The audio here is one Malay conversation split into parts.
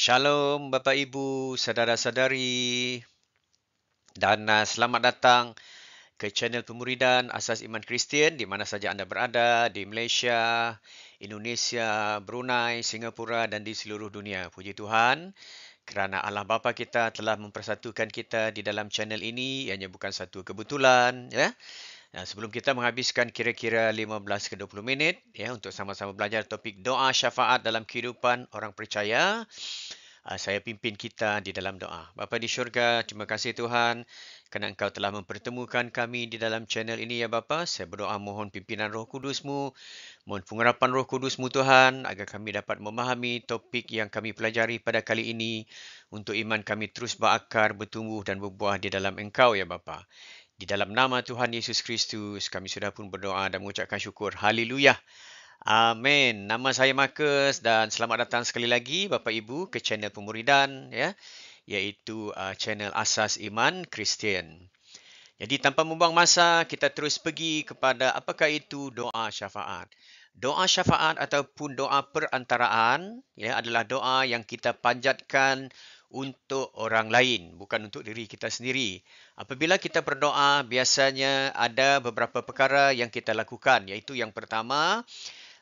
Shalom Bapak Ibu, saudara-saudari dan selamat datang ke channel Pemuridan Asas Iman Kristian di mana saja anda berada, di Malaysia, Indonesia, Brunei, Singapura dan di seluruh dunia. Puji Tuhan kerana Allah Bapa kita telah mempersatukan kita di dalam channel ini, ianya bukan satu kebetulan, ya. Sebelum kita menghabiskan kira-kira 15 ke 20 minit ya untuk sama-sama belajar topik doa syafaat dalam kehidupan orang percaya, saya pimpin kita di dalam doa. Bapa di syurga, terima kasih Tuhan kerana Engkau telah mempertemukan kami di dalam channel ini ya Bapa. Saya berdoa mohon pimpinan Roh Kudus-Mu, mohon pengurapan Roh Kudus-Mu Tuhan agar kami dapat memahami topik yang kami pelajari pada kali ini untuk iman kami terus berakar, bertumbuh dan berbuah di dalam Engkau ya Bapa. Di dalam nama Tuhan Yesus Kristus, kami sudah pun berdoa dan mengucapkan syukur. Haleluya. Amin. Nama saya Marcus dan selamat datang sekali lagi Bapak Ibu ke channel Pemuridan ya, iaitu channel Asas Iman Kristian. Jadi tanpa membuang masa, kita terus pergi kepada apakah itu doa syafaat. Doa syafaat ataupun doa perantaraan ya adalah doa yang kita panjatkan untuk orang lain, bukan untuk diri kita sendiri. Apabila kita berdoa, biasanya ada beberapa perkara yang kita lakukan, iaitu yang pertama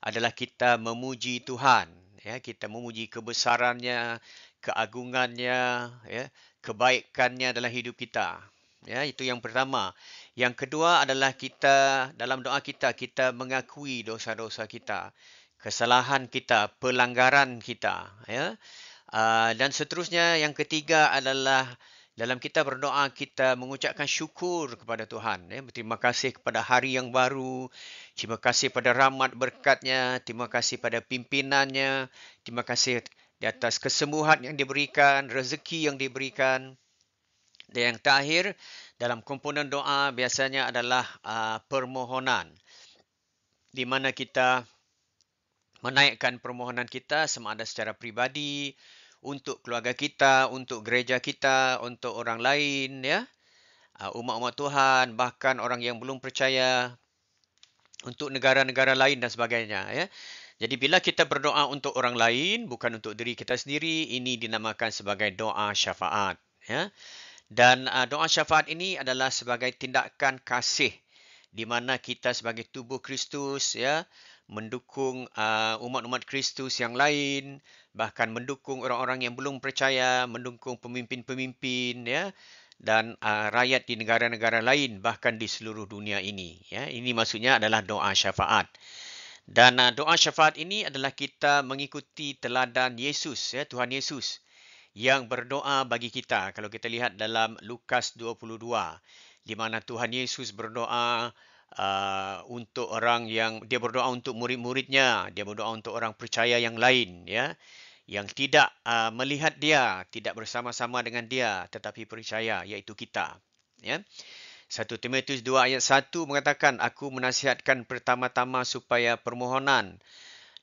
adalah kita memuji Tuhan, ya, kita memuji kebesarannya, keagungannya, ya, kebaikannya dalam hidup kita. Ya, itu yang pertama. Yang kedua adalah kita dalam doa kita mengakui dosa-dosa kita, kesalahan kita, pelanggaran kita, ya. Dan seterusnya yang ketiga adalah dalam kita berdoa kita mengucapkan syukur kepada Tuhan. Ya. Berterima kasih kepada hari yang baru. Terima kasih pada rahmat berkatnya. Terima kasih pada pimpinannya. Terima kasih di atas kesembuhan yang diberikan, rezeki yang diberikan. Dan yang terakhir dalam komponen doa biasanya adalah permohonan. Di mana kita menaikkan permohonan kita sama ada secara pribadi, untuk keluarga kita, untuk gereja kita, untuk orang lain, ya, umat-umat Tuhan, bahkan orang yang belum percaya, untuk negara-negara lain dan sebagainya. Ya. Jadi bila kita berdoa untuk orang lain, bukan untuk diri kita sendiri, ini dinamakan sebagai doa syafaat. Ya. Dan doa syafaat ini adalah sebagai tindakan kasih di mana kita sebagai tubuh Kristus ya mendukung umat-umat Kristus yang lain, bahkan mendukung orang-orang yang belum percaya, mendukung pemimpin-pemimpin ya dan rakyat di negara-negara lain bahkan di seluruh dunia ini ya. Ini maksudnya adalah doa syafaat. Dan doa syafaat ini adalah kita mengikuti teladan Yesus ya, Tuhan Yesus yang berdoa bagi kita. Kalau kita lihat dalam Lukas 22, di mana Tuhan Yesus berdoa untuk orang yang, dia berdoa untuk murid-muridnya, dia berdoa untuk orang percaya yang lain, ya, yang tidak melihat dia, tidak bersama-sama dengan dia, tetapi percaya, iaitu kita. Ya. 1 Timotius 2 ayat 1 mengatakan, aku menasihatkan pertama-tama supaya permohonan,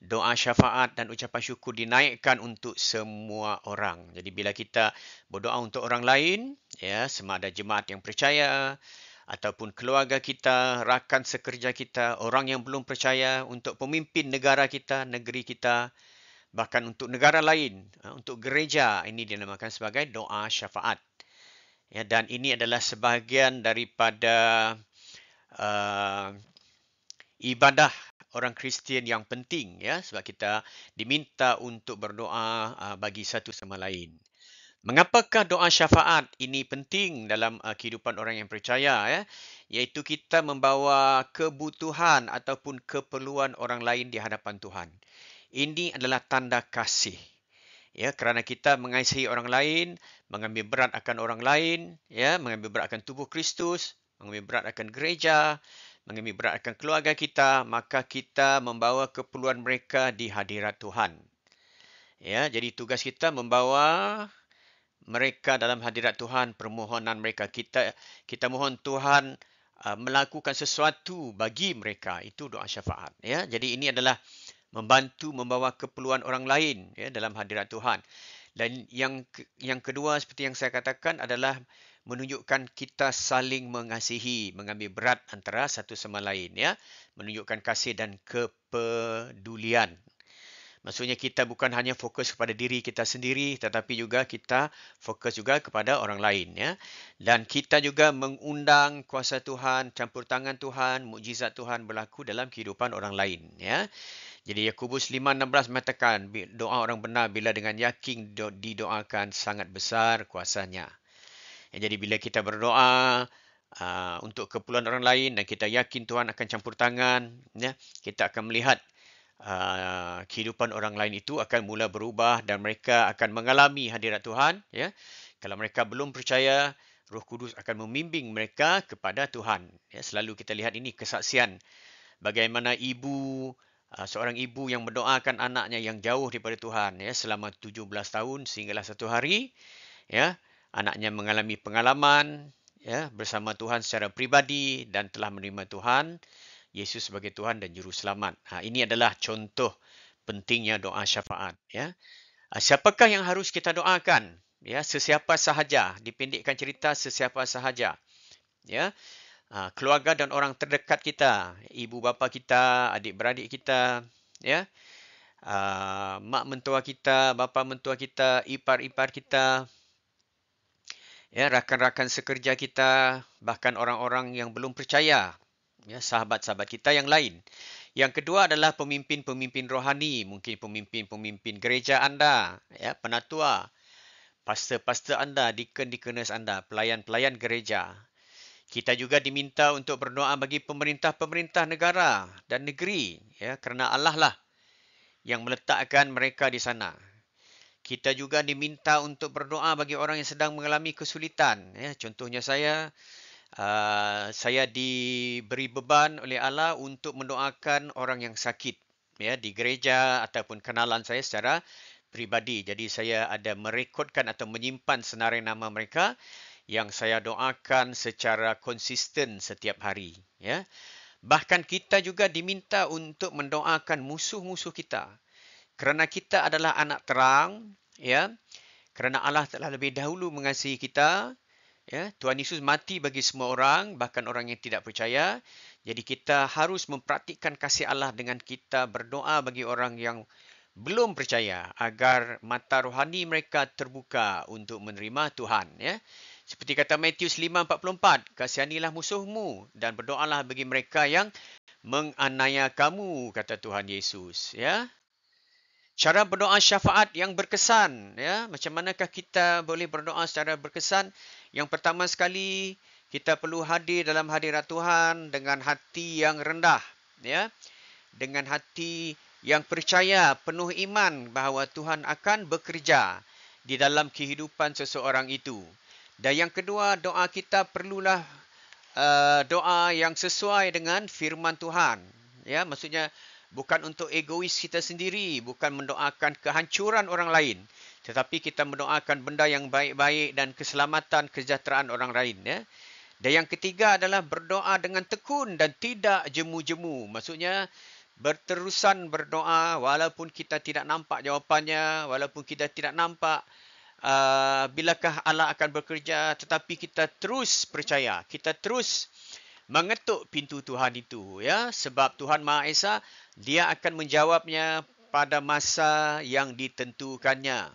doa syafaat dan ucapan syukur dinaikkan untuk semua orang. Jadi bila kita berdoa untuk orang lain, ya, sama ada jemaat yang percaya ataupun keluarga kita, rakan sekerja kita, orang yang belum percaya, untuk pemimpin negara kita, negeri kita, bahkan untuk negara lain, untuk gereja, ini dinamakan sebagai doa syafaat. Ya, dan ini adalah sebahagian daripada uh, ibadah orang Kristian yang penting ya sebab kita diminta untuk berdoa bagi satu sama lain. Mengapakah doa syafaat ini penting dalam kehidupan orang yang percaya ya? Iaitu kita membawa kebutuhan ataupun keperluan orang lain di hadapan Tuhan. Ini adalah tanda kasih. Ya, kerana kita mengasihi orang lain, mengambil berat akan orang lain, ya, mengambil berat akan tubuh Kristus, mengambil berat akan gereja, mengambil berat akan keluarga kita, maka kita membawa keperluan mereka di hadirat Tuhan. Ya, jadi tugas kita membawa mereka dalam hadirat Tuhan, permohonan mereka. Kita mohon Tuhan melakukan sesuatu bagi mereka. Itu doa syafaat. Ya, jadi ini adalah membantu membawa keperluan orang lain ya dalam hadirat Tuhan. Dan yang kedua seperti yang saya katakan adalah menunjukkan kita saling mengasihi, mengambil berat antara satu sama lain ya, menunjukkan kasih dan kepedulian. Maksudnya kita bukan hanya fokus kepada diri kita sendiri, tetapi juga kita fokus juga kepada orang lain, ya. Dan kita juga mengundang kuasa Tuhan, campur tangan Tuhan, mukjizat Tuhan berlaku dalam kehidupan orang lain, ya. Jadi Yakobus 5:16 mengatakan doa orang benar bila dengan yakin didoakan sangat besar kuasanya. Ya, jadi bila kita berdoa untuk keperluan orang lain dan kita yakin Tuhan akan campur tangan, ya, kita akan melihat kehidupan orang lain itu akan mula berubah dan mereka akan mengalami hadirat Tuhan. Ya. Kalau mereka belum percaya, Roh Kudus akan membimbing mereka kepada Tuhan. Ya, selalu kita lihat ini kesaksian bagaimana seorang ibu yang mendoakan anaknya yang jauh daripada Tuhan, ya, selama 17 tahun sehinggalah satu hari, ya, anaknya mengalami pengalaman, ya, bersama Tuhan secara pribadi dan telah menerima Tuhan Yesus sebagai Tuhan dan Juru Selamat. Ini adalah contoh pentingnya doa syafaat. Ya. Siapakah yang harus kita doakan? Ya, sesiapa sahaja. Dipendekkan cerita, sesiapa sahaja. Ya. Keluarga dan orang terdekat kita, ibu bapa kita, adik-beradik kita, ya. Mak mentua kita, bapa mentua kita, ipar-ipar kita, ya, rakan-rakan sekerja kita, bahkan orang-orang yang belum percaya, ya, sahabat-sahabat kita yang lain. Yang kedua adalah pemimpin-pemimpin rohani, mungkin pemimpin-pemimpin gereja anda, ya, penatua, pastor-pastor anda, deacon-deaconess anda, pelayan-pelayan gereja. Kita juga diminta untuk berdoa bagi pemerintah-pemerintah negara dan negeri, ya, kerana Allah lah yang meletakkan mereka di sana. Kita juga diminta untuk berdoa bagi orang yang sedang mengalami kesulitan. Ya, contohnya saya diberi beban oleh Allah untuk mendoakan orang yang sakit, ya, di gereja ataupun kenalan saya secara pribadi. Jadi saya ada merekodkan atau menyimpan senarai nama mereka yang saya doakan secara konsisten setiap hari. Ya. Bahkan kita juga diminta untuk mendoakan musuh-musuh kita. Kerana kita adalah anak terang, ya. Kerana Allah telah lebih dahulu mengasihi kita, ya. Tuhan Yesus mati bagi semua orang, bahkan orang yang tidak percaya. Jadi kita harus mempraktikkan kasih Allah dengan kita berdoa bagi orang yang belum percaya agar mata rohani mereka terbuka untuk menerima Tuhan, ya. Seperti kata Matius 5:44, kasihanilah musuhmu dan berdoalah bagi mereka yang menganiaya kamu, kata Tuhan Yesus, ya. Cara berdoa syafaat yang berkesan, ya. Macam manakah kita boleh berdoa secara berkesan? Yang pertama sekali, kita perlu hadir dalam hadirat Tuhan dengan hati yang rendah, ya. Dengan hati yang percaya, penuh iman bahawa Tuhan akan bekerja di dalam kehidupan seseorang itu. Dan yang kedua, doa kita perlulah doa yang sesuai dengan firman Tuhan. Ya, maksudnya bukan untuk egois kita sendiri, bukan mendoakan kehancuran orang lain, tetapi kita mendoakan benda yang baik-baik dan keselamatan, kesejahteraan orang lain. Ya. Dan yang ketiga adalah berdoa dengan tekun dan tidak jemu-jemu. Maksudnya berterusan berdoa walaupun kita tidak nampak jawapannya, walaupun kita tidak nampak bilakah Allah akan bekerja, tetapi kita terus percaya, kita terus mengetuk pintu Tuhan itu, ya, sebab Tuhan Maha Esa, dia akan menjawabnya pada masa yang ditentukannya.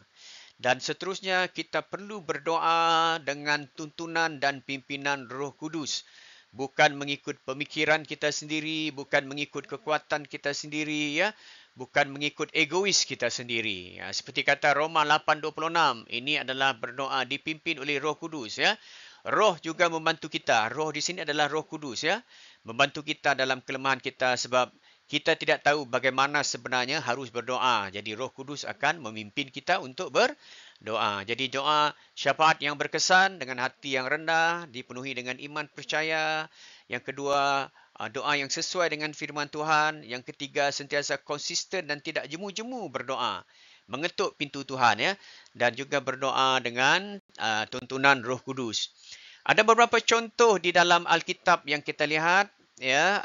Dan seterusnya kita perlu berdoa dengan tuntunan dan pimpinan Roh Kudus, bukan mengikut pemikiran kita sendiri, bukan mengikut kekuatan kita sendiri, ya, bukan mengikut egois kita sendiri. Ya, seperti kata Roma 8:26, ini adalah berdoa dipimpin oleh Roh Kudus, ya. Roh juga membantu kita. Roh di sini adalah Roh Kudus, ya. Membantu kita dalam kelemahan kita sebab kita tidak tahu bagaimana sebenarnya harus berdoa. Jadi Roh Kudus akan memimpin kita untuk berdoa. Jadi doa syafaat yang berkesan dengan hati yang rendah, dipenuhi dengan iman percaya. Yang kedua, doa yang sesuai dengan firman Tuhan. Yang ketiga, sentiasa konsisten dan tidak jemu-jemu berdoa. Mengetuk pintu Tuhan, ya. Dan juga berdoa dengan tuntunan Roh Kudus. Ada beberapa contoh di dalam Alkitab yang kita lihat, ya,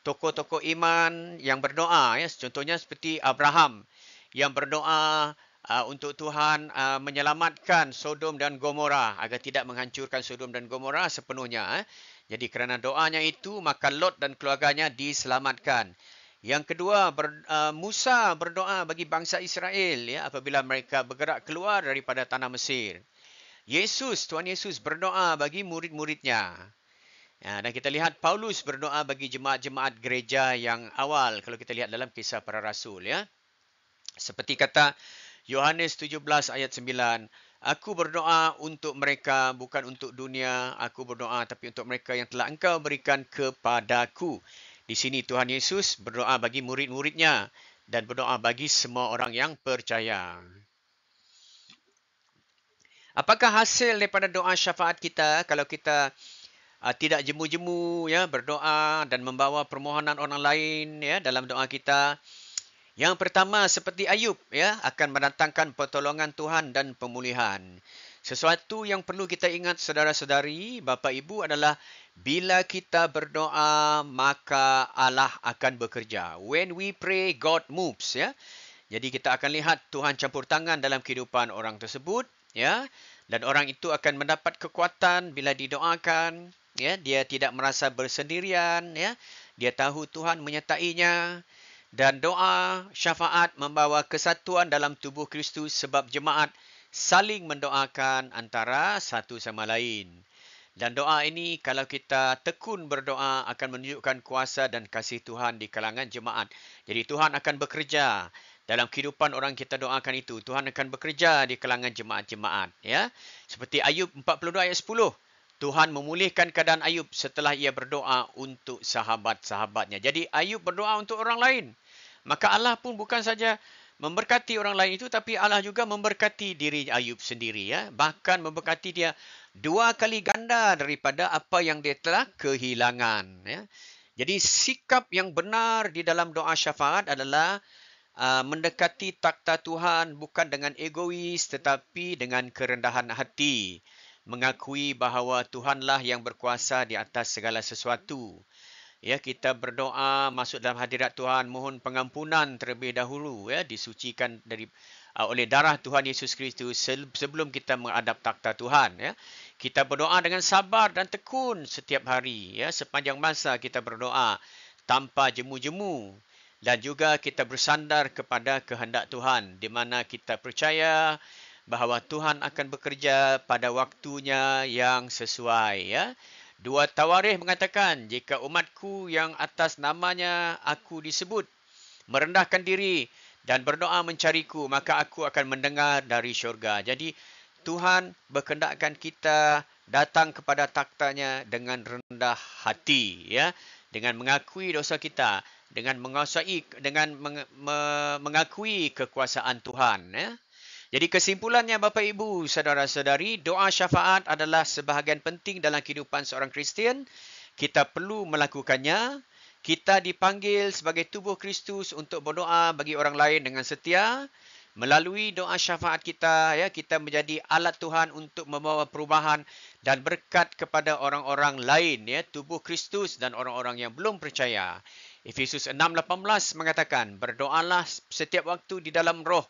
tokoh-tokoh iman yang berdoa, ya. Contohnya seperti Abraham yang berdoa untuk Tuhan menyelamatkan Sodom dan Gomora agar tidak menghancurkan Sodom dan Gomora sepenuhnya. Jadi kerana doanya itu, maka Lot dan keluarganya diselamatkan. Yang kedua, Musa berdoa bagi bangsa Israel ya apabila mereka bergerak keluar daripada tanah Mesir. Tuhan Yesus berdoa bagi murid-muridnya. Ya, dan kita lihat Paulus berdoa bagi jemaat-jemaat gereja yang awal kalau kita lihat dalam Kisah Para Rasul ya. Seperti kata Yohanes 17 ayat 9, aku berdoa untuk mereka bukan untuk dunia, aku berdoa tapi untuk mereka yang telah Engkau berikan kepadaku. Di sini Tuhan Yesus berdoa bagi murid-muridnya dan berdoa bagi semua orang yang percaya. Apakah hasil daripada doa syafaat kita kalau kita tidak jemu-jemu ya berdoa dan membawa permohonan orang lain ya dalam doa kita? Yang pertama seperti Ayub ya akan mendatangkan pertolongan Tuhan dan pemulihan. Sesuatu yang perlu kita ingat saudara-saudari, bapa ibu adalah bila kita berdoa maka Allah akan bekerja. When we pray, God moves ya. Jadi kita akan lihat Tuhan campur tangan dalam kehidupan orang tersebut ya dan orang itu akan mendapat kekuatan bila didoakan ya, dia tidak merasa bersendirian ya. Dia tahu Tuhan menyertainya. Dan doa syafaat membawa kesatuan dalam tubuh Kristus sebab jemaat saling mendoakan antara satu sama lain. Dan doa ini kalau kita tekun berdoa akan menunjukkan kuasa dan kasih Tuhan di kalangan jemaat. Jadi Tuhan akan bekerja dalam kehidupan orang kita doakan itu. Tuhan akan bekerja di kalangan jemaat-jemaat. Ya, seperti Ayub 42 ayat 10. Tuhan memulihkan keadaan Ayub setelah ia berdoa untuk sahabat-sahabatnya. Jadi Ayub berdoa untuk orang lain. Maka Allah pun bukan saja memberkati orang lain itu, tapi Allah juga memberkati diri Ayub sendiri. Ya. Bahkan memberkati dia 2 kali ganda daripada apa yang dia telah kehilangan. Ya. Jadi sikap yang benar di dalam doa syafaat adalah mendekati takhta Tuhan bukan dengan egois tetapi dengan kerendahan hati. Mengakui bahawa Tuhanlah yang berkuasa di atas segala sesuatu. Ya, kita berdoa masuk dalam hadirat Tuhan, mohon pengampunan terlebih dahulu ya, disucikan oleh darah Tuhan Yesus Kristus sebelum kita menghadap takhta Tuhan ya. Kita berdoa dengan sabar dan tekun setiap hari ya, sepanjang masa kita berdoa tanpa jemu-jemu dan juga kita bersandar kepada kehendak Tuhan di mana kita percaya bahawa Tuhan akan bekerja pada waktunya yang sesuai ya. 2 Tawarikh mengatakan, jika umatku yang atas namanya aku disebut, merendahkan diri dan berdoa mencariku, maka aku akan mendengar dari syurga. Jadi, Tuhan berkehendakkan kita datang kepada takhtanya dengan rendah hati, ya, dengan mengakui dosa kita, dengan mengakui kekuasaan Tuhan, ya. Jadi kesimpulannya Bapa Ibu, saudara-saudari, doa syafaat adalah sebahagian penting dalam kehidupan seorang Kristian. Kita perlu melakukannya. Kita dipanggil sebagai tubuh Kristus untuk berdoa bagi orang lain dengan setia. Melalui doa syafaat kita, ya, kita menjadi alat Tuhan untuk membawa perubahan dan berkat kepada orang-orang lain, ya, tubuh Kristus dan orang-orang yang belum percaya. Efesus 6:18 mengatakan, berdoalah setiap waktu di dalam roh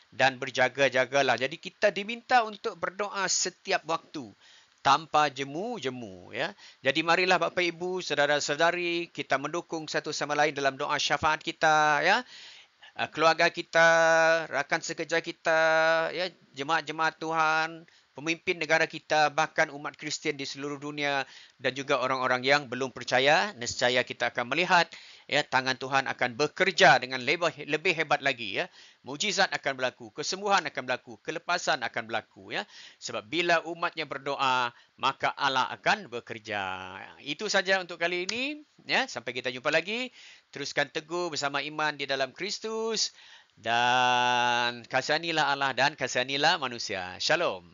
dan berjaga-jagalah. Jadi kita diminta untuk berdoa setiap waktu tanpa jemu-jemu ya. Jadi marilah Bapak Ibu, saudara-saudari, kita mendukung satu sama lain dalam doa syafaat kita ya. Keluarga kita, rakan sekerja kita, ya, jemaat-jemaat Tuhan, pemimpin negara kita, bahkan umat Kristian di seluruh dunia dan juga orang-orang yang belum percaya, nescaya kita akan melihat ya tangan Tuhan akan bekerja dengan lebih hebat lagi ya. Mujizat akan berlaku, kesembuhan akan berlaku, kelepasan akan berlaku ya. Sebab bila umatnya berdoa, maka Allah akan bekerja. Itu saja untuk kali ini ya. Sampai kita jumpa lagi. Teruskan teguh bersama iman di dalam Kristus dan kasihanilah Allah dan kasihanilah manusia. Shalom.